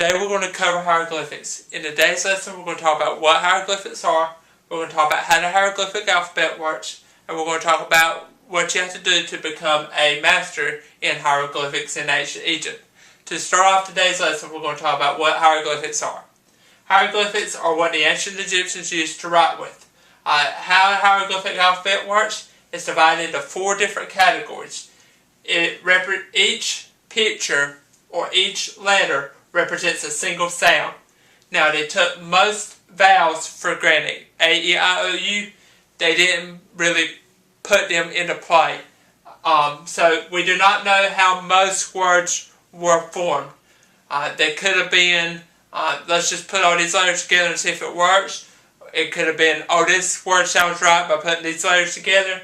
Today we're going to cover hieroglyphics. In today's lesson we're going to talk about what hieroglyphics are, we're going to talk about how the hieroglyphic alphabet works, and we're going to talk about what you have to do to become a master in hieroglyphics in ancient Egypt. To start off today's lesson we're going to talk about what hieroglyphics are. Hieroglyphics are what the ancient Egyptians used to write with. How a hieroglyphic alphabet works is divided into 4 different categories. Each picture or each letter represents a single sound. Now they took most vowels for granted. A, E, I, O, U, they didn't really put them into play. So we do not know how most words were formed. They could have been, let's just put all these letters together and see if it works. It could have been, oh, this word sounds right by putting these letters together.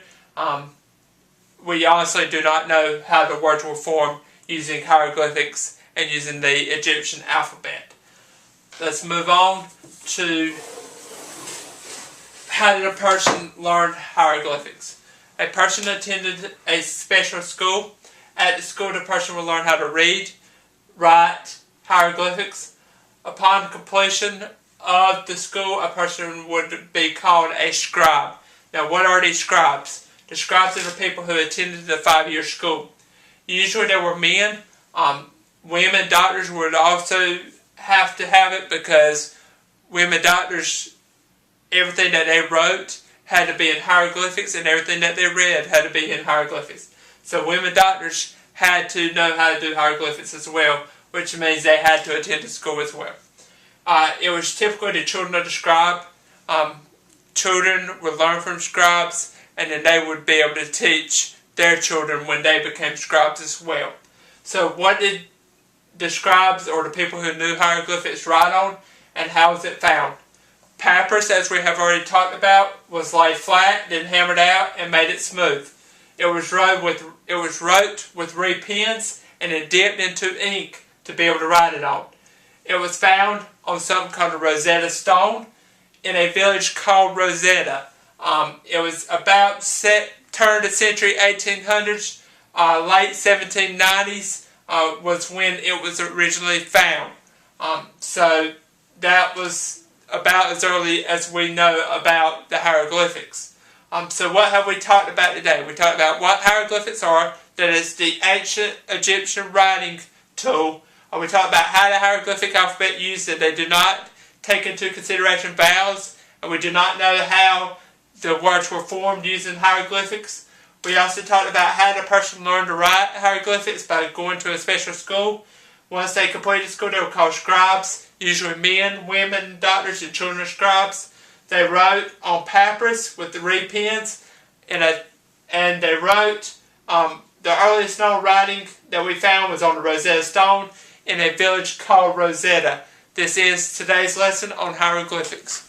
We honestly do not know how the words were formed using hieroglyphics and using the Egyptian alphabet. Let's move on to how did a person learn hieroglyphics. A person attended a special school. At the school, the person would learn how to read, write hieroglyphics. Upon completion of the school, a person would be called a scribe. Now, what are these scribes? The scribes are the people who attended the 5-year school. Usually they were men. Women doctors would also have to have it because women doctors, everything that they wrote had to be in hieroglyphics and everything that they read had to be in hieroglyphics. So women doctors had to know how to do hieroglyphics as well, which means they had to attend the school as well. It was typically the children of the scribe. Children would learn from scribes, and then they would be able to teach their children when they became scribes as well. So what did the scribes or the people who knew hieroglyphics write on, and how was it found? Papyrus, as we have already talked about, was laid flat, then hammered out, and made it smooth. It was wrote with reed pens, and then dipped into ink to be able to write it on. It was found on something called a Rosetta Stone in a village called Rosetta. It was about turn of the century 1800s, late 1790s was when it was originally found. So that was about as early as we know about the hieroglyphics. So what have we talked about today? We talked about what hieroglyphics are, that is the ancient Egyptian writing tool. We talked about how the hieroglyphic alphabet used it. They do not take into consideration vowels, and we do not know how the words were formed using hieroglyphics. We also talked about how the person learned to write hieroglyphics by going to a special school. Once they completed school, they were called scribes, usually men, women, doctors, and children of scribes. They wrote on papyrus with the reed pens, and they wrote, the earliest known writing that we found was on the Rosetta Stone in a village called Rosetta. This is today's lesson on hieroglyphics.